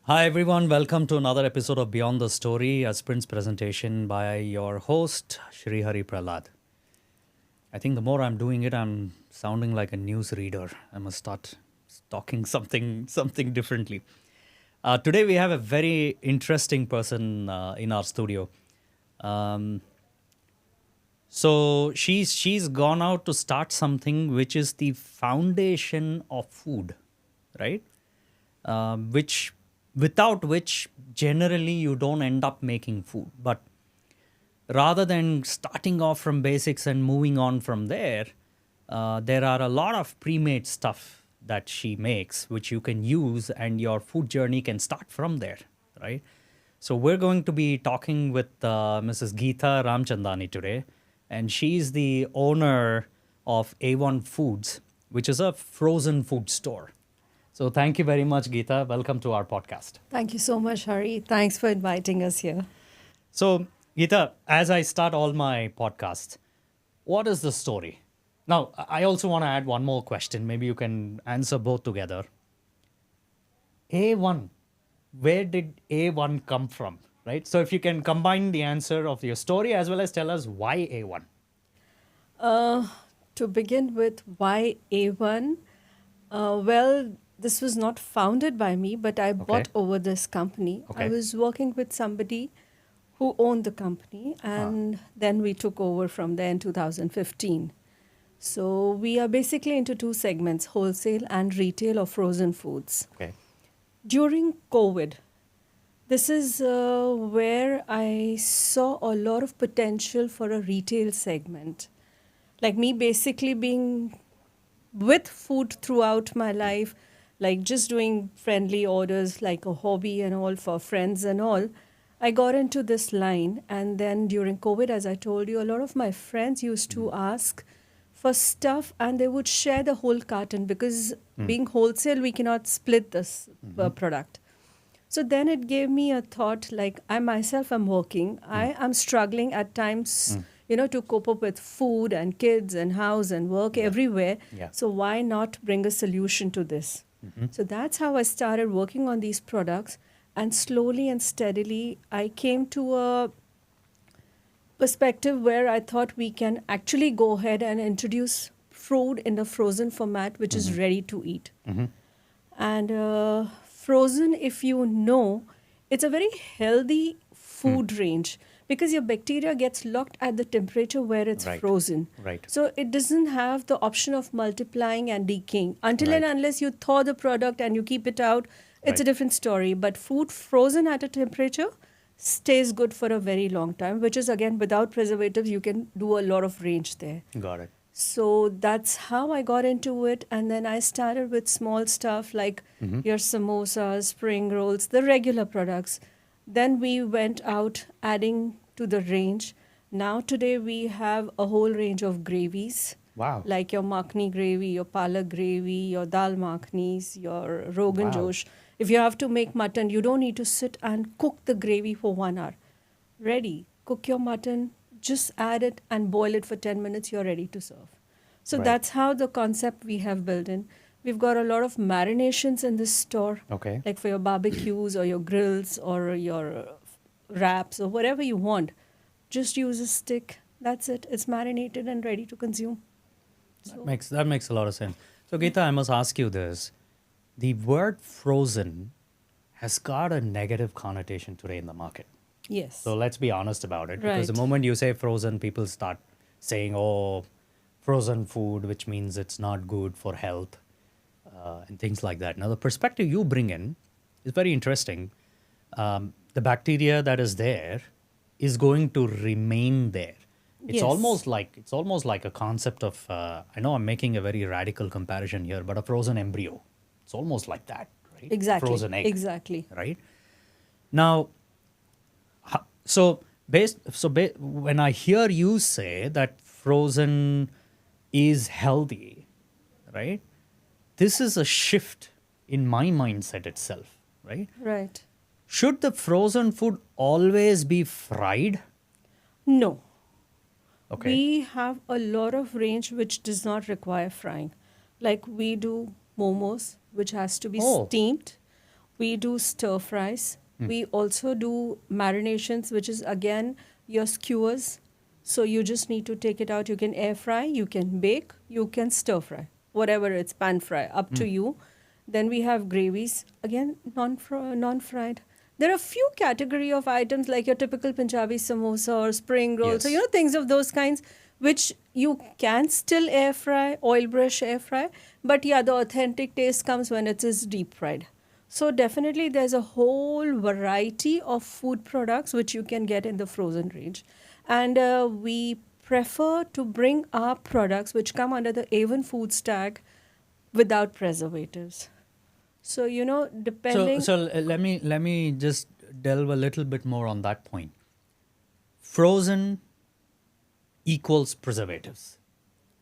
Hi, everyone. Welcome to another episode of Beyond the Story, a SpryntZ presentation by your host, Shri Hari Prahlad. I think the more I'm doing it, I'm sounding like a news reader. I must start talking something differently. Today, we have a very interesting person in our studio. Um, so she's gone out to start something which is the foundation of food, right? Which without which generally you don't end up making food. But rather than starting off from basics and moving on from there, there are a lot of pre-made stuff that she makes which you can use, and your food journey can start from there, right? So we're going to be talking with Mrs. Geeta Ramchandani today, and she's the owner of A1 Foods, which is a frozen food store. So thank you very much, Geeta. Welcome to our podcast. Thank you so much, Hari. Thanks for inviting us here. So, Geeta, as I start all my podcasts, what is the story? Now, I also want to add one more question. Maybe you can answer both together. A1, where did A1 come from? Right? So, if you can combine the answer of your story as well as tell us why A1. Uh, to begin with, why A1? Well, this was not founded by me, but I Okay. bought over this company. I Okay. was working with somebody who owned the company, and then we took over from there in 2015. So we are basically into two segments, wholesale and retail of frozen foods. Okay. During COVID, this is where I saw a lot of potential for a retail segment. Like me basically being with food throughout my life, like just doing friendly orders like a hobby and all for friends and all. I got into this line, and then during COVID, as I told you, a lot of my friends used to ask for stuff and they would share the whole carton because being wholesale, we cannot split this product. So then it gave me a thought like I myself am working. I am struggling at times, to cope up with food and kids and house and work everywhere. Yeah. So why not bring a solution to this? So that's how I started working on these products. And slowly and steadily, I came to a perspective where I thought we can actually go ahead and introduce food in the frozen format, which is ready to eat. And frozen, if you know, it's a very healthy food range because your bacteria gets locked at the temperature where it's Right. frozen. Right. So it doesn't have the option of multiplying and decaying. Until and Right. unless you thaw the product and you keep it out, it's a Right. different story. But food frozen at a temperature stays good for a very long time, which is again without preservatives, you can do a lot of range there. Got it. So that's how I got into it. And then I started with small stuff like your samosas, spring rolls, the regular products. Then we went out adding to the range. Now today we have a whole range of gravies. Wow. Like your makhni gravy, your palak gravy, your dal makhnis, your rogan Wow. josh. If you have to make mutton, you don't need to sit and cook the gravy for 1 hour. Ready. Cook your mutton, just add it and boil it for 10 minutes, you're ready to serve. So Right. that's how the concept we have built in. We've got a lot of marinations in this store, Okay. like for your barbecues or your grills or your wraps or whatever you want. Just use a stick. That's it. It's marinated and ready to consume. So, That makes a lot of sense. So, Geeta, I must ask you this. The word frozen has got a negative connotation today in the market. yes. So let's be honest about it. Because the Right. moment you say frozen, people start saying, oh, frozen food, which means it's not good for health and things like that. Now, the perspective you bring in is very interesting. The bacteria that is there is going to remain there. It's Yes. almost like a concept of I know I'm making a very radical comparison here, but a frozen embryo. It's almost like that, right? Exactly. Frozen egg. Exactly. Right? Now, when I hear you say that frozen is healthy, right? This is a shift in my mindset itself, right? Right. Should the frozen food always be fried? No. Okay. We have a lot of range which does not require frying. Like we do momos, which has to be Oh. steamed, We do stir fries. We also do marinations, which is again your skewers. So you just need to take it out. You can air fry, you can bake, you can stir fry, whatever it's pan fry, up to you. Then we have gravies, again non-fried. There are few category of items like your typical Punjabi samosa or spring roll. So Yes. things of those kinds which you can still air fry, oil brush air fry, but yeah, the authentic taste comes when it is deep fried. So definitely there's a whole variety of food products which you can get in the frozen range. And we prefer to bring our products which come under the A1 Foods tag without preservatives. So, So, depending. let me just delve a little bit more on that point. Frozen equals preservatives.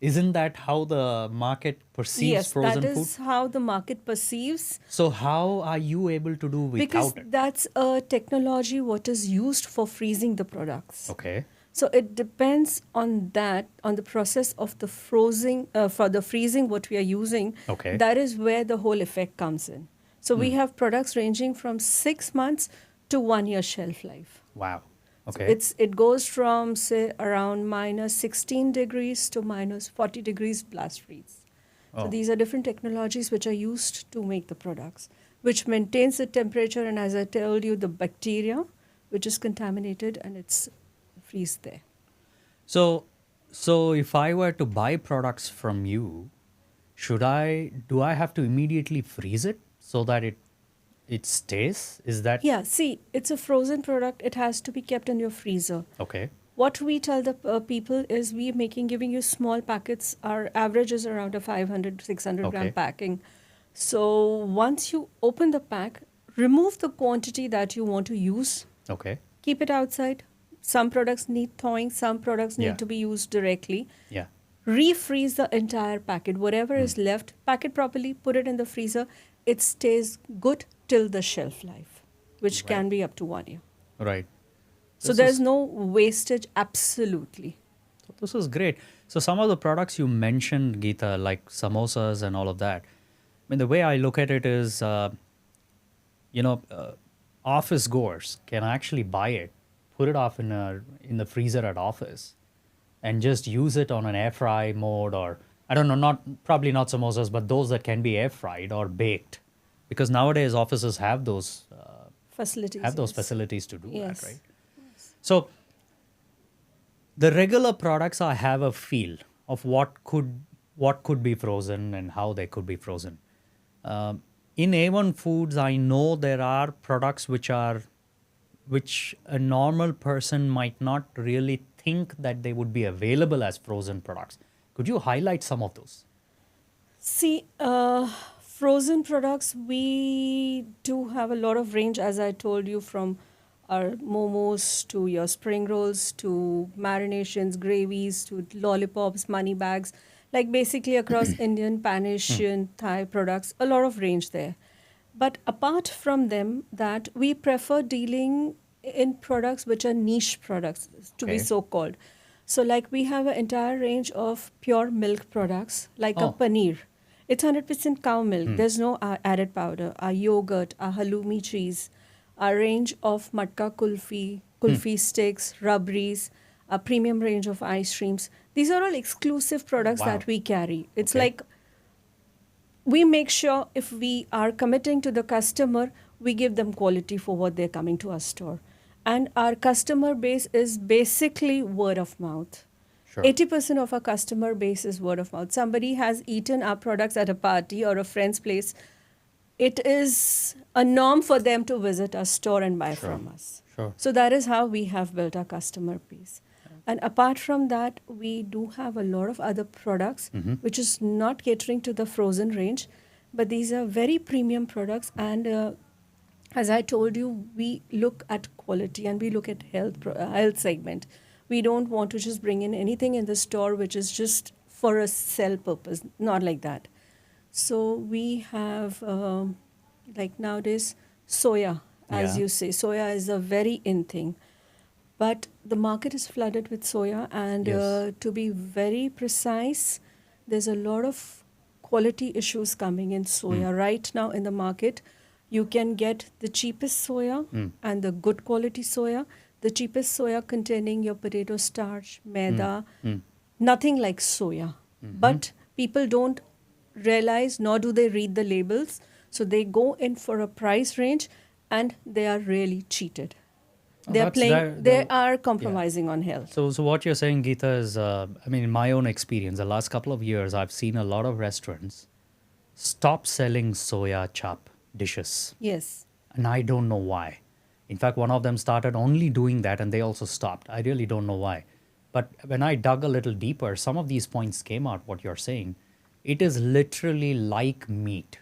Isn't that how the market perceives Yes, that frozen food? is how the market perceives, So how are you able to do because without it? that's a technology what is used for freezing the products. Okay. So it depends on that, on the process of the freezing, for the freezing what we are using. Okay. That is where the whole effect comes in. So we have products ranging from 6 months to 1 year shelf life. Wow. So Okay. it goes from say around minus 16 degrees to minus 40 degrees blast freeze. So Oh, these are different technologies which are used to make the products, which maintains the temperature and, as I told you, the bacteria which is contaminated and it's freeze there. so so if I were to buy products from you, do I have to immediately freeze it so that it stays? Is that Yeah, see, it's a frozen product. It has to be kept in your freezer. okay? What we tell the people is giving you small packets. Our average is around a 500, 600 gram Okay. packing. So once you open the pack, remove the quantity that you want to use. Okay. Keep it outside. Some products need thawing. Some products Yeah. need to be used directly. Yeah. Refreeze the entire packet. Whatever is left, pack it properly, put it in the freezer. It stays good till the shelf life, which Right. can be up to 1 year. Right. So This there's is no wastage, absolutely. this is great. So some of the products you mentioned, Geeta, like samosas and all of that. I mean, the way I look at it is, you know, office goers can actually buy it, put it off in the freezer at office, and just use it on an air fry mode, or I don't know, probably not samosas, but those that can be air fried or baked, because nowadays offices Facilities, yes. facilities to do that, Yes. right? So the regular products I have a feel of what could be frozen and how they could be frozen. In A1 Foods, I know there are products which a normal person might not really think that they would be available as frozen products. Could you highlight some of those? See, frozen products, we do have a lot of range, as I told you, from our momos to your spring rolls to marinations, gravies to lollipops, money bags, like basically across Indian, Pan-Asian, Thai products, a lot of range there. But apart from them, that we prefer dealing in products which are niche products, to be Okay. so called. So, like we have an entire range of pure milk products, like a Oh, paneer. It's 100% cow milk. There's no added powder. Our yogurt, our halloumi cheese, our range of matka kulfi, kulfi sticks, rubberies, a premium range of ice creams. These are all exclusive products wow. that we carry. It's Okay. like we make sure if we are committing to the customer, we give them quality for what they're coming to our store. And our customer base is basically word of mouth. Sure. 80% of our customer base is word of mouth. Somebody has eaten our products at a party or a friend's place. It is a norm for them to visit our store and buy Sure. from us. Sure. So that is how we have built our customer base. And apart from that, we do have a lot of other products, which is not catering to the frozen range, but these are very premium products. And as I told you, we look at quality and we look at health segment. We don't want to just bring in anything in the store which is just for a sell purpose, not like that. So we have, like nowadays, soya, as Yeah. you say. Soya is a very in thing. But the market is flooded with soya, and Yes. to be very precise, there's a lot of quality issues coming in soya right now in the market. You can get the cheapest soya and the good quality soya. The cheapest soya containing your potato starch, maida, nothing like soya. But people don't realize, nor do they read the labels. So they go in for a price range and they are really cheated. They are playing, they are compromising on health. So what you're saying, Geeta, is, I mean, in my own experience, the last couple of years, I've seen a lot of restaurants stop selling soya chap dishes. Yes. And I don't know why. In fact, one of them started only doing that and they also stopped. I really don't know why. But when I dug a little deeper, some of these points came out, what you're saying. It is literally like meat.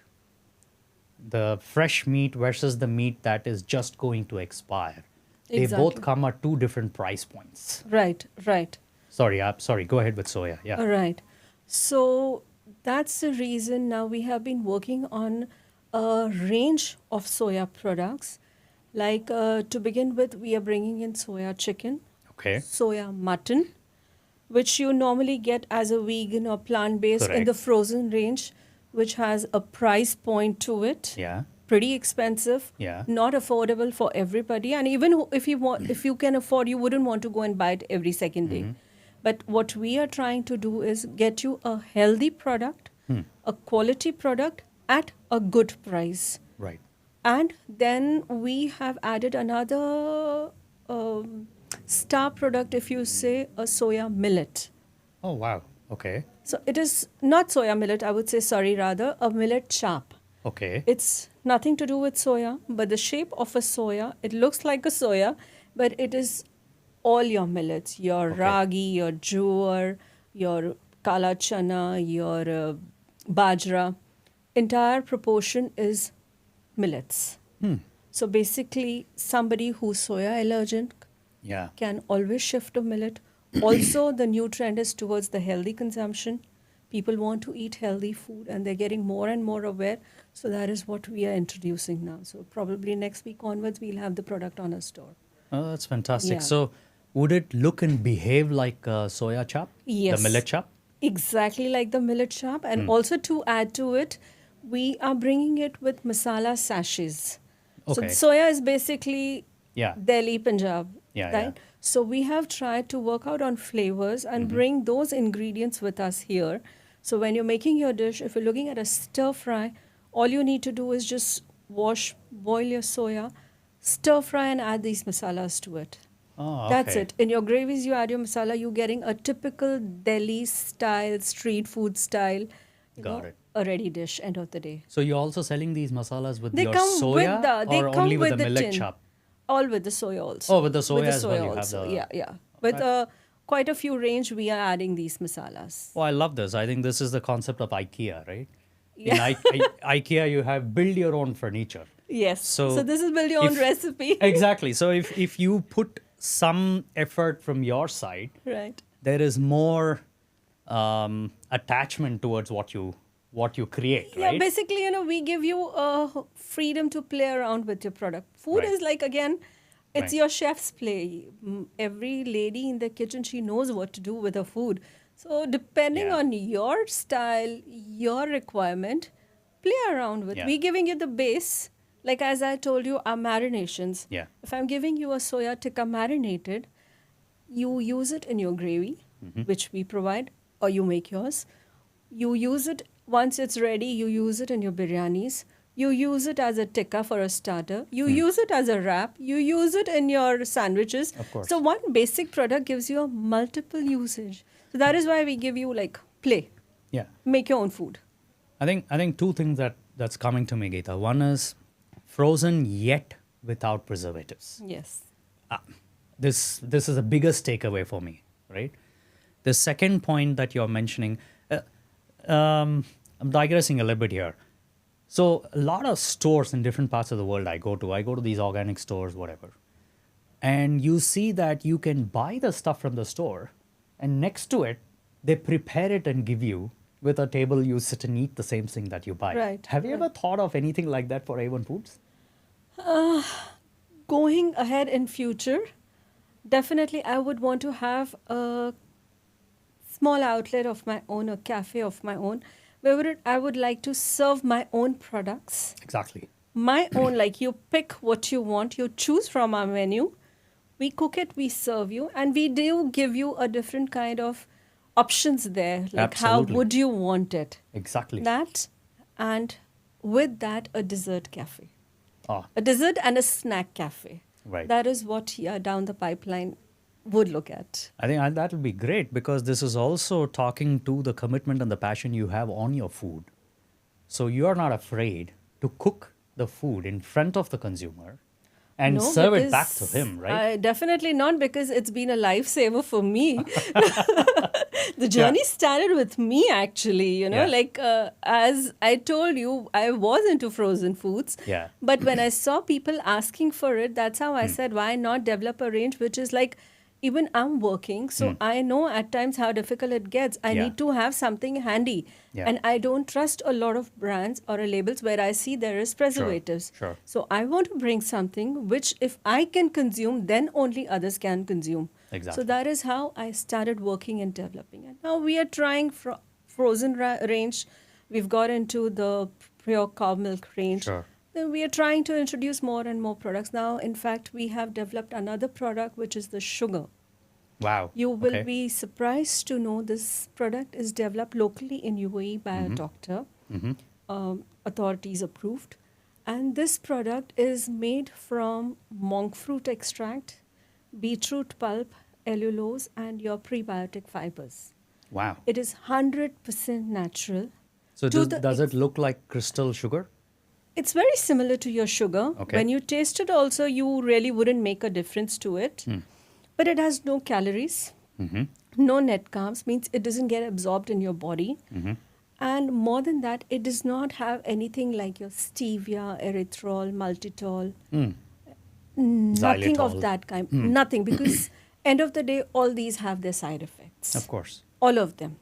The fresh meat versus the meat that is just going to expire. They both come at two different price points. Right, right. Sorry, go ahead with soya. Yeah. All right. So that's the reason now we have been working on a range of soya products. Like to begin with, we are bringing in soya chicken, Okay. soya mutton, which you normally get as a vegan or plant-based in Correct. the frozen range, which has a price point to it. Yeah. Pretty expensive, Yeah. not affordable for everybody, and even if you want, if you can afford, you wouldn't want to go and buy it every second day. But what we are trying to do is get you a healthy product, a quality product at a good price. Right. And then we have added another star product, if you say, a soya millet. Oh, wow. Okay. So it is not soya millet, I would say, rather a millet chap. Okay. It's nothing to do with soya, but the shape of a soya, it looks like a soya, but it is all your millets, your ragi, your jowar, your kala chana, your bajra. Entire proportion is millets. So basically, somebody who's soya allergic Yeah. can always shift to millet. Also, the new trend is towards the healthy consumption. People want to eat healthy food and they're getting more and more aware. So that is what we are introducing now. So probably next week onwards, we'll have the product on our store. Oh, that's fantastic. Yeah. So would it look and behave like soya chap? Yes. The millet chap? Exactly like the millet chap. And also to add to it, we are bringing it with masala sachets. Okay. So soya is basically Yeah. Delhi, Punjab, Yeah, right? yeah. So we have tried to work out on flavors and bring those ingredients with us here. So when you're making your dish, if you're looking at a stir fry, all you need to do is just wash, boil your soya, stir fry and add these masalas to it. Oh, That's okay. it. In your gravies, you add your masala, you're getting a typical Delhi style, street food style, Got it. a ready dish, end of the day. So you're also selling these masalas with They your come soya with the, they or come only with the the millet tin. chap? All with the soya also. Oh, with the soya as well, you have also. the- Yeah, yeah. With quite a few range, we are adding these masalas. Oh, I love this. I think this is the concept of IKEA, right? Yeah. In IKEA, you have build your own furniture. Yes. So So this is build your own if- recipe. Exactly. So if you put some effort from your side, Right. there is more attachment towards what you create, Yeah, right? basically, we give you freedom to play around with your product. Food Right. is like, again, it's Right. your chef's play. Every lady in the kitchen, she knows what to do with her food. So depending Yeah. on your style, your requirement, play around with. Yeah. We're giving you the base. Like as I told you, our marinations. Yeah. If I'm giving you a soya tikka marinated, you use it in your gravy, which we provide, or you make yours. You use it once it's ready, you use it in your biryanis. You use it as a tikka for a starter. You use it as a wrap. You use it in your sandwiches. Of course. So one basic product gives you a multiple usage. So that is why we give you like play, Yeah. make your own food. I think two things that's coming to me, Geeta. One is frozen yet without preservatives. Yes. This is the biggest takeaway for me, right? The second point that you're mentioning, I'm digressing a little bit here. So a lot of stores in different parts of the world I go to these organic stores, whatever. And you see that you can buy the stuff from the store and next to it, they prepare it and give you with a table you sit and eat the same thing that you buy. Right, Have you right. ever thought of anything like that for A1 Foods? Going ahead in future, definitely I would want to have a small outlet of my own, a cafe of my own, where I would like to serve my own products Exactly. my own, like you pick what you want, you choose from our menu, we cook it, we serve you, and we do give you a different kind of options there. Like, how Absolutely. would you want it? Exactly. That, and with that, a dessert cafe. Ah, A dessert and a snack cafe. right. That is what down the pipeline would look at. I think that will be great because this is also talking to the commitment and the passion you have on your food. So you are not afraid to cook the food in front of the consumer and No, serve it back to because him, right? definitely not, because it's been a lifesaver for me. The journey started with me, actually. Yeah. Like as I told you, I was into frozen foods. Yeah. But when I saw people asking for it, that's how I said, why not develop a range which is like, even I'm working, so I know at times how difficult it gets. I Yeah. need to have something handy. Yeah. And I don't trust a lot of brands or labels where I see there is preservatives. Sure. So I want to bring something which if I can consume, then only others can consume. Exactly. So that is how I started working and developing it. Now we are trying frozen range. We've got into the pure cow milk range. Sure. Then we are trying to introduce more and more products. Now, in fact, we have developed another product, which is the sugar. Wow. You will Okay. be surprised to know this product is developed locally in UAE by a doctor, authorities approved. And this product is made from monk fruit extract, beetroot pulp, allulose, and your prebiotic fibers. Wow. It is 100% natural. So to does it look like crystal sugar? It's very similar to your sugar. Okay. When you taste it also, you really wouldn't make a difference to it. But it has no calories, no net carbs, means it doesn't get absorbed in your body. And more than that, it does not have anything like your stevia, erythritol, maltitol, nothing Xylitol. of that kind. Nothing, because end of the day, all these have their side effects. Of course. All of them.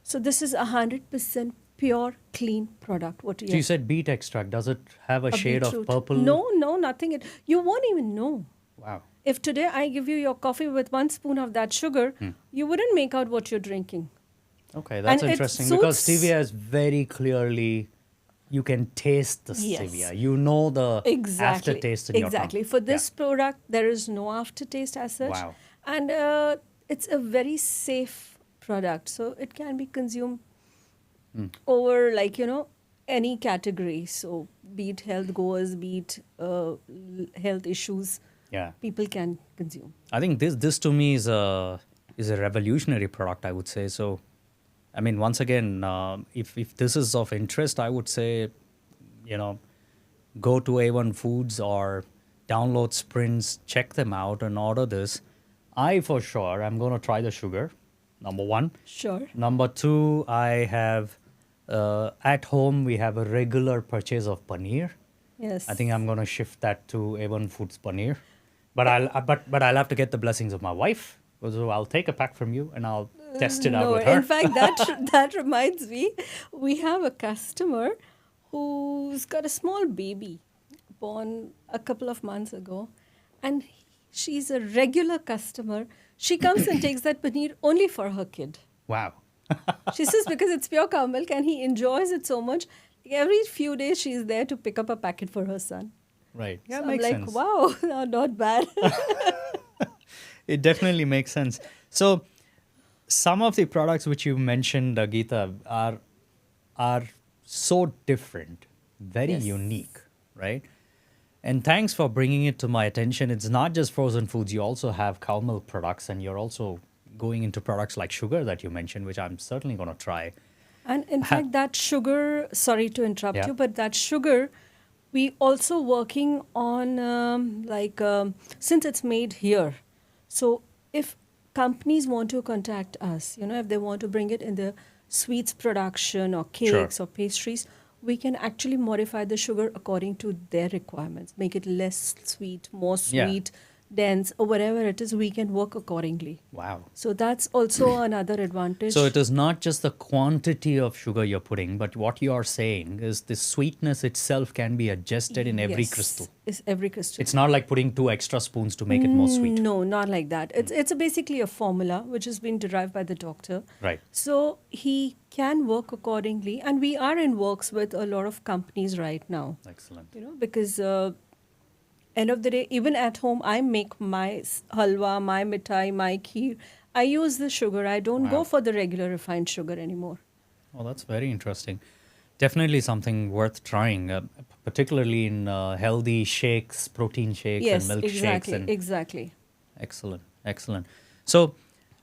So this is 100% pure, clean product. What So you said beet extract. Does it have a shade beetroot. of purple? No, nothing. You won't even know. Wow. If today I give you your coffee with 1 spoon of that sugar, you wouldn't make out what you're drinking. Okay, that's And it interesting because suits- stevia is very clearly, you can taste the Yes. stevia. You know the Exactly. aftertaste in your tongue. Exactly. For this product, there is no aftertaste as such. Wow. And it's a very safe product. So it can be consumed over, like, any category. So be it health goers, be it health issues, Yeah. people can consume. I think this to me is a revolutionary product, I would say. So, I mean, once again, if this is of interest, I would say, go to A1 Foods or download SpryntZ, check them out and order this. For sure, I'm going to try the sugar, number one. Sure. Number two, I have, at home, we have a regular purchase of paneer. Yes. I think I'm going to shift that to A1 Foods paneer. But I'll have to get the blessings of my wife. So I'll take a pack from you and I'll test it out No, with her. in fact, that reminds me, we have a customer who's got a small baby born a couple of months ago, and she's a regular customer. She comes and takes that paneer only for her kid. Wow. She says because it's pure cow milk and he enjoys it so much. Every few days she's there to pick up a packet for her son. Right. Yeah, So makes I'm sense. like, wow, no, not bad. It definitely makes sense. So, some of the products which you mentioned, Geeta, are so different, very Yes. unique, right? And thanks for bringing it to my attention. It's not just frozen foods. You also have cow milk products, and you're also going into products like sugar that you mentioned, which I'm certainly going to try. And in fact, that sugar, sorry to interrupt Yeah. you, but that sugar, we also working on since it's made here. So if companies want to contact us, if they want to bring it in the sweets production or cakes or pastries, we can actually modify the sugar according to their requirements, make it less sweet, more Yeah. sweet, dense or whatever it is, we can work accordingly. Wow. So that's also another advantage. So it is not just the quantity of sugar you're putting, but what you are saying is the sweetness itself can be adjusted in every crystal. Is every crystal. It's not like putting 2 extra spoons to make it more sweet. No, not like that. It's basically a formula which has been derived by the doctor. Right. So he can work accordingly, and we are in works with a lot of companies right now. Excellent. You know, because end of the day, even at home, I make my halwa, my mithai, my kheer. I use the sugar. I don't go for the regular refined sugar anymore. Oh, that's very interesting. Definitely something worth trying, particularly in healthy shakes, protein shakes, and milk shakes. Exactly. Excellent, excellent. So,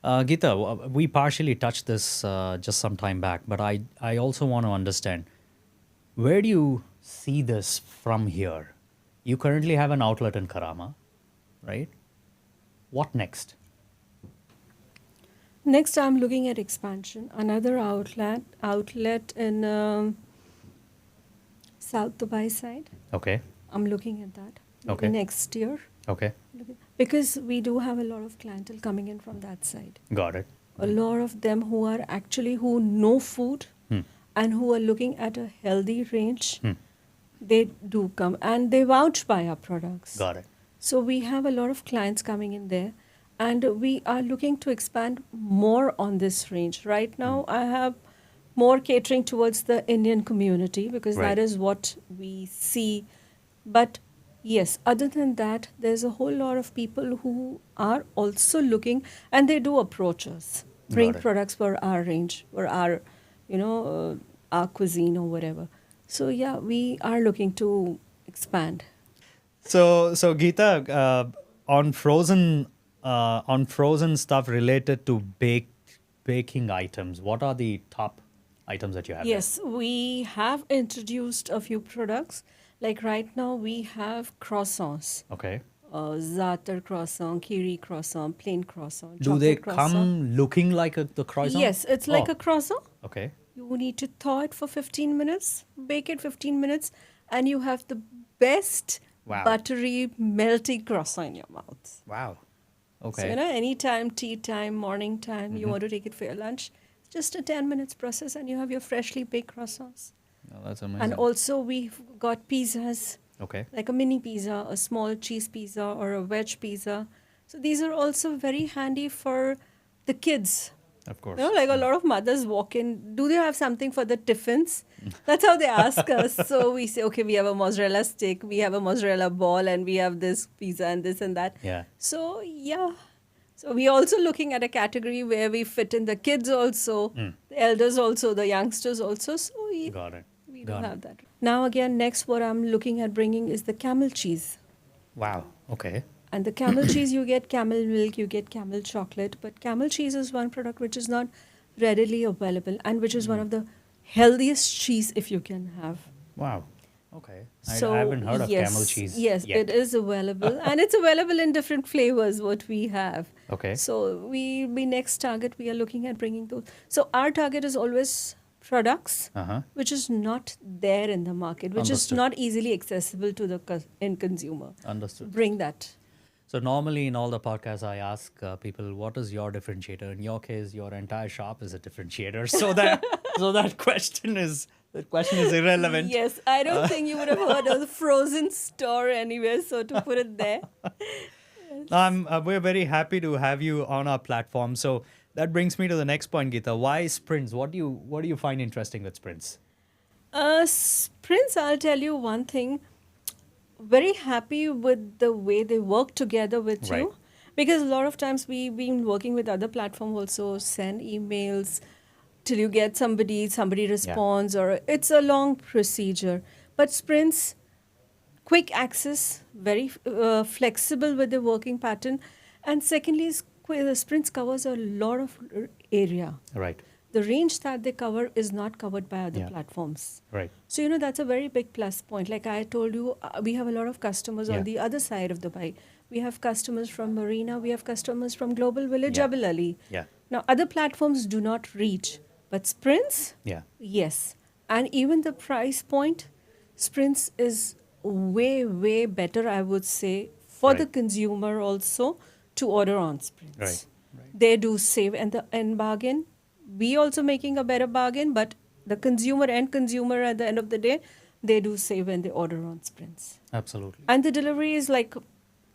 Geeta, we partially touched this just some time back, but I also want to understand, where do you see this from here? You currently have an outlet in Karama, right? What next? Next, I'm looking at expansion. Another outlet in South Dubai side. Okay, I'm looking at that Okay. next year. okay, Because we do have a lot of clientele coming in from that side. got it. A lot of them who know food Hmm. and who are looking at a healthy range, Hmm. they do come and they vouch by our products. Got it. So we have a lot of clients coming in there, and we are looking to expand more on this range. Right now, I have more catering towards the Indian community because Right. that is what we see. But yes, other than that, there's a whole lot of people who are also looking, and they do approach us, bring Got it. products for our range, for our, our cuisine or whatever. So yeah, we are looking to expand. So Geeta, on frozen stuff related to baking items, what are the top items that you have? Yes, we have introduced a few products. Like right now, we have croissants. There? Okay. Zaatar croissant, kiri croissant, plain croissant. Do they chocolate croissant. come looking like the croissant? Yes, it's like Oh, a croissant. Okay. You need to thaw it for 15 minutes, bake it 15 minutes, and you have the best Wow. buttery, melty croissant in your mouth. Wow. So, Okay. anytime, tea time, morning time, you want to take it for your lunch, it's just a 10 minutes process, and you have your freshly baked croissants. Oh, that's amazing. And also, we've got pizzas, Okay. like a mini pizza, a small cheese pizza, or a veg pizza. So these are also very handy for the kids. Of course. Like a lot of mothers walk in, do they have something for the tiffins? That's how they ask us. So we say, okay, we have a mozzarella stick, we have a mozzarella ball, and we have this pizza and this and that. Yeah. So yeah. So we're also looking at a category where we fit in the kids also, the elders also, the youngsters also. So Got it. we do Got it. have that. Now again, next what I'm looking at bringing is the camel cheese. Wow. Okay. And the camel cheese, you get camel milk, you get camel chocolate. But camel cheese is one product which is not readily available and which is one of the healthiest cheese if you can have. Wow. Okay. So, I haven't heard of yes, camel cheese. Yes, yet. it is available. And it's available in different flavors, what we have. Okay. So we next target, we are looking at bringing those. So our target is always products Uh-huh. which is not there in the market, which Understood. is not easily accessible to the end consumer. Understood. Bring that. So normally in all the podcasts, I ask people, "What is your differentiator?" In your case, your entire shop is a differentiator. So that question is irrelevant. Yes, I don't think you would have heard of the frozen store anywhere, so to put it there. We're very happy to have you on our platform. So that brings me to the next point, Geeta. Why SpryntZ? What do you find interesting with SpryntZ? SpryntZ, I'll tell you one thing. Very happy with the way they work together with Right. you. Because a lot of times we've been working with other platforms also, send emails till you get somebody responds, or it's a long procedure. But SpryntZ, quick access, very flexible with the working pattern. And secondly, SpryntZ covers a lot of area. Right. The range that they cover is not covered by other Yeah. platforms. Right. So, that's a very big plus point. Like I told you, we have a lot of customers Yeah. on the other side of Dubai. We have customers from Marina. We have customers from Global Village, Yeah. Jebel Ali. Yeah. Now, other platforms do not reach. But SpryntZ, Yeah. yes. And even the price point, SpryntZ is way, way better, I would say, for Right. the consumer also to order on Right. Sprints. Right. They do save, and the end bargain, we also making a better bargain, but the consumer at the end of the day, they do save when they order on Sprints. Absolutely. And the delivery is like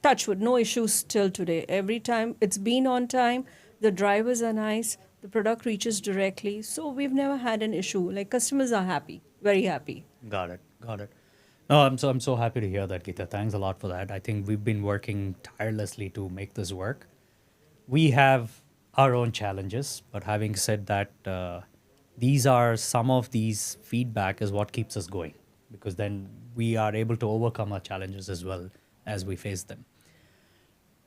touch wood, no issues till today. Every time it's been on time, the drivers are nice, the product reaches directly. So we've never had an issue. Like customers are happy, very happy. Got it. Got it. No, I'm so happy to hear that, Geeta. Thanks a lot for that. I think we've been working tirelessly to make this work. We have our own challenges, but having said that, these are some of these feedback is what keeps us going, because then we are able to overcome our challenges as well as we face them.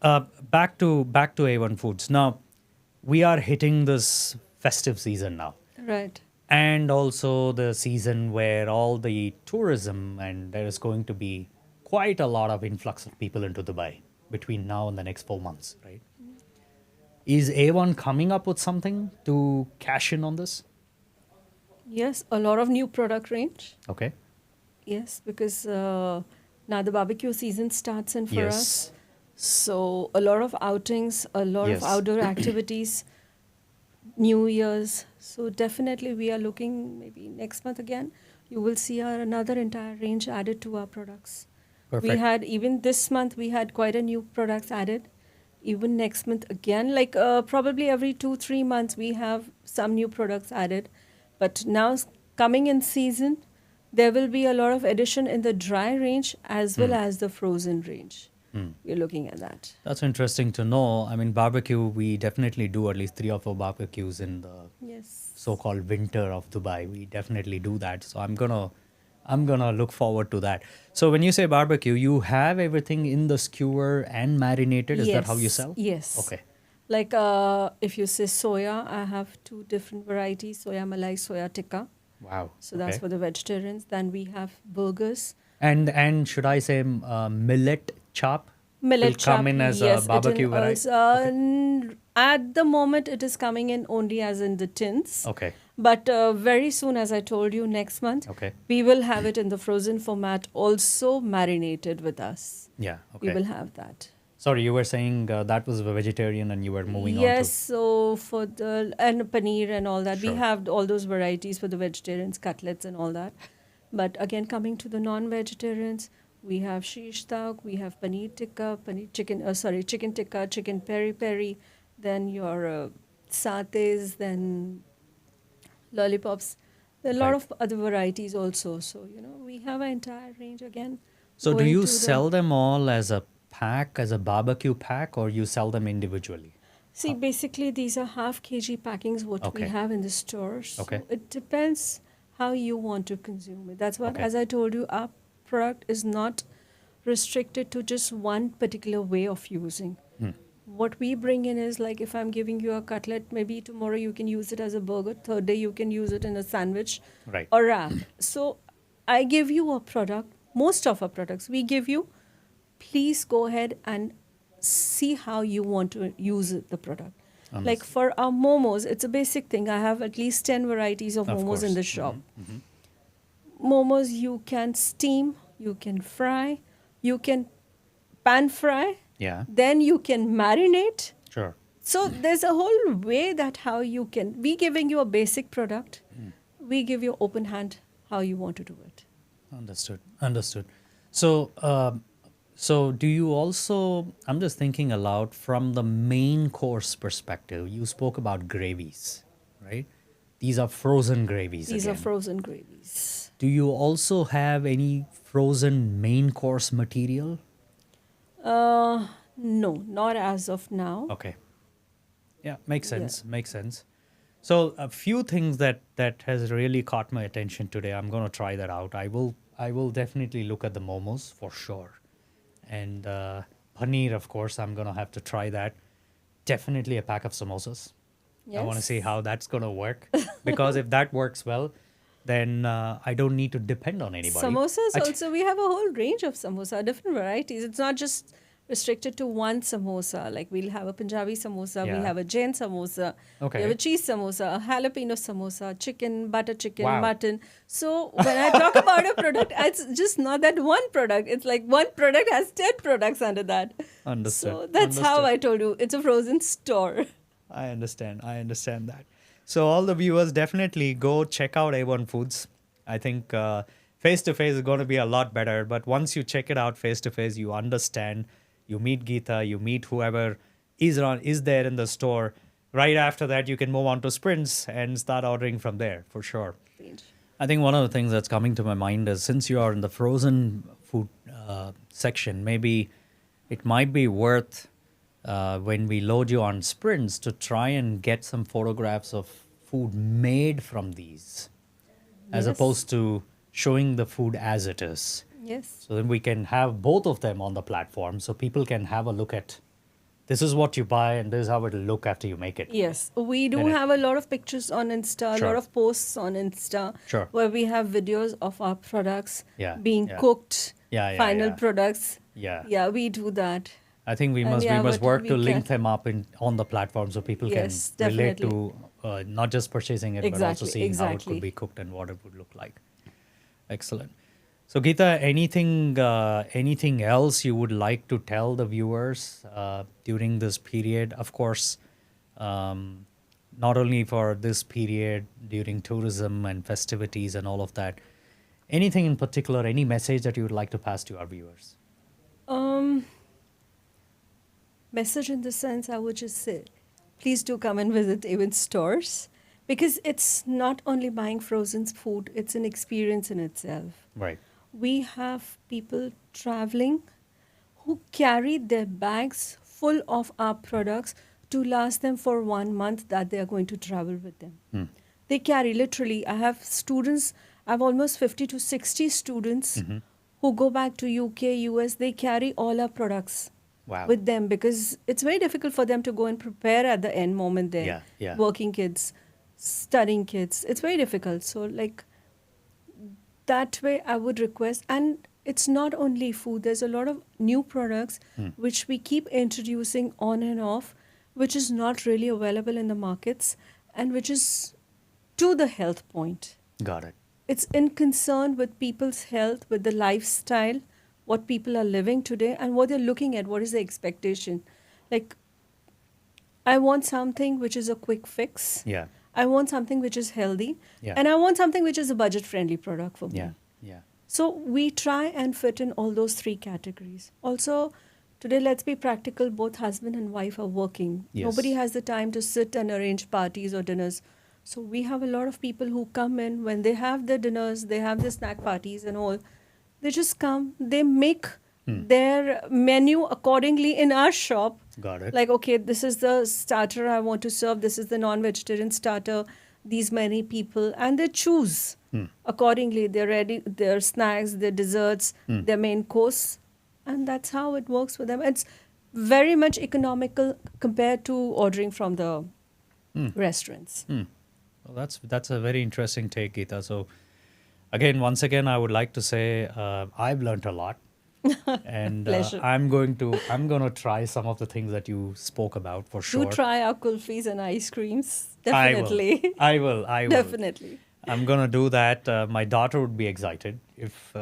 Back to A1 Foods. Now, we are hitting this festive season now, Right. and also the season where all the tourism, and there is going to be quite a lot of influx of people into Dubai between now and the next 4 months, right? Is A1 coming up with something to cash in on this? Yes, a lot of new product range. Okay. Yes, because now the barbecue season starts in for us. Yes. So a lot of outings, a lot Yes. of outdoor activities, New Year's. So definitely we are looking maybe next month again. You will see another entire range added to our products. Perfect. We had even this month we had quite a new products added. Even next month again, like probably every 2-3 months we have some new products added. But now coming in season, there will be a lot of addition in the dry range as well as the frozen range. We're looking at that. That's interesting to know. I mean, barbecue, we definitely do at least 3 or 4 barbecues in the Yes. so-called winter of Dubai. We definitely do that. So I'm gonna look forward to that. So when you say barbecue, you have everything in the skewer and marinated. Is that how you Yes, sell? yes. Okay. Like if you say soya, I have 2 different varieties, soya malai, soya tikka. Wow. So that's Okay. for the vegetarians. Then we have burgers. And should I say millet chop Millet will come chop, in as yes, a barbecue variety? at the moment it is coming in only as in the tins. Okay. But very soon, as I told you, next month, Okay. we will have it in the frozen format, also marinated with us. Yeah. We Okay. will have that. Sorry, you were saying that was a vegetarian, and you were moving Yes, on so for the and paneer and all that, we Sure. have all those varieties for the vegetarians, cutlets and all that. But again, coming to the non-vegetarians, we have shish tauk, we have paneer tikka, chicken tikka, chicken peri peri, then your satés, then lollipops. There are a lot Right. of other varieties also. So, we have an entire range again. So do going you to the- sell them all as a pack, as a barbecue pack, or you sell them individually? See, basically, these are half kg packings what Okay. we have in the stores. So Okay. it depends how you want to consume it. That's what, Okay. as I told you, our product is not restricted to just one particular way of using. What we bring in is like if I'm giving you a cutlet, maybe tomorrow you can use it as a burger, third day you can use it in a sandwich Right. or wrap. So I give you a product, most of our products we give you, please go ahead and see how you want to use the product. Like Understood. for our momos, it's a basic thing. I have at least 10 varieties of Of momos in course. the shop. Momos you can steam, you can fry, you can pan fry, Yeah. then you can marinate. Sure. So there's a whole way that how you can, we giving you a basic product, we give you open hand how you want to do it. Understood. Understood. So, so do you also? I'm just thinking aloud from the main course perspective. You spoke about gravies, right? These are frozen gravies. These again. are frozen gravies. Do you also have any frozen main course material? No, not as of now. Okay. Yeah, makes Yeah. sense. Makes sense. So a few things that has really caught my attention today. I'm going to try that out. I will definitely look at the momos for sure, and paneer, of course. I'm going to have to try that. Definitely a pack of samosas. I want to see how that's going to work, because if that works well, then I don't need to depend on anybody. Samosas I- also, we have a whole range of samosa, different varieties. It's not just restricted to one samosa. Like we'll have a Punjabi samosa, Yeah. we'll have a Jain samosa, Okay. we have a cheese samosa, a jalapeno samosa, chicken, butter chicken, Wow. mutton. So when I talk about a product, it's just not that one product. It's like one product has 10 products under that. Understood. So that's how I told you. It's a frozen store. I understand. I understand that. So all the viewers, definitely go check out A1 Foods. I think face to face is going to be a lot better. But once you check it out face to face, you understand. You meet Geeta, you meet whoever is there in the store. Right after that, you can move on to SpryntZ and start ordering from there for sure. I think one of the things that's coming to my mind is, since you are in the frozen food section, maybe it might be worth, when we load you on SpryntZ, to try and get some photographs of food made from these, as Yes. opposed to showing the food as it is. Yes. So then we can have both of them on the platform, so people can have a look at, this is what you buy and this is how it'll look after you make it. Yes, we do Then it- have a lot of pictures on Insta, a Sure. lot of posts on Insta, Sure. where we have videos of our products Yeah, being yeah. cooked, Yeah, yeah, final yeah. products. Yeah. Yeah, we do that. I think we And must yeah, we must but work we to link can- them up on the platform so people Yes, can relate definitely. to not just purchasing it, but also Exactly, seeing how it exactly. could be cooked and what it would look like. Excellent. So Geeta, anything else you would like to tell the viewers during this period? Of course, not only for this period during tourism and festivities and all of that. Anything in particular, any message that you would like to pass to our viewers? Message in the sense, I would just say, please do come and visit even stores, because it's not only buying frozen food, it's an experience in itself. Right. We have people traveling who carry their bags full of our products to last them for 1 month that they are going to travel with them. They carry literally, I have students, I have almost 50 to 60 students who go back to UK, US, they carry all our products Wow. with them, because it's very difficult for them to go and prepare at the end moment there. Yeah, yeah. Working kids, studying kids, it's very difficult. So like that way I would request. And it's not only food, there's a lot of new products which we keep introducing on and off, which is not really available in the markets, and which is to the health point. Got it. It's in concern with people's health, with the lifestyle, what people are living today, and what they're looking at, what is the expectation. Like, I want something which is a quick fix. Yeah. I want something which is healthy. Yeah. And I want something which is a budget-friendly product for me. Yeah. Yeah. So we try and fit in all those three categories. Also, today, let's be practical, both husband and wife are working. Yes. Nobody has the time to sit and arrange parties or dinners. So we have a lot of people who come in, when they have their dinners, they have their snack parties and all. They just come, they make their menu accordingly in our shop. Got it. Like, okay, this is the starter I want to serve, this is the non-vegetarian starter, these many people, and they choose accordingly. They're ready, their snacks, their desserts, their main course, and that's how it works for them. It's very much economical compared to ordering from the restaurants. Well, that's a very interesting take, Geeta. So, once again, I would like to say I've learned a lot, and Pleasure. I'm going to try some of the things that you spoke about for sure. Do try our kulfis and ice creams. I will. Definitely. I will. Definitely. I'm gonna do that. My daughter would be excited if,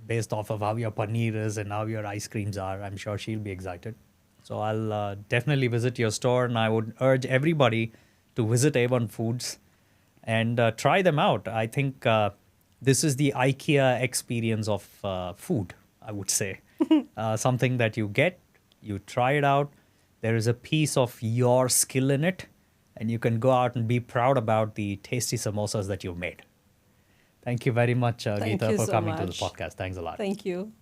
based off of how your paneer is and how your ice creams are. I'm sure she'll be excited. So I'll definitely visit your store, and I would urge everybody to visit A1 Foods and try them out. I think this is the IKEA experience of food, I would say. Something that you get, you try it out, there is a piece of your skill in it, and you can go out and be proud about the tasty samosas that you've made. Thank you very much, Thank Geeta, you for so coming to the much. podcast. Thanks a lot. Thank you.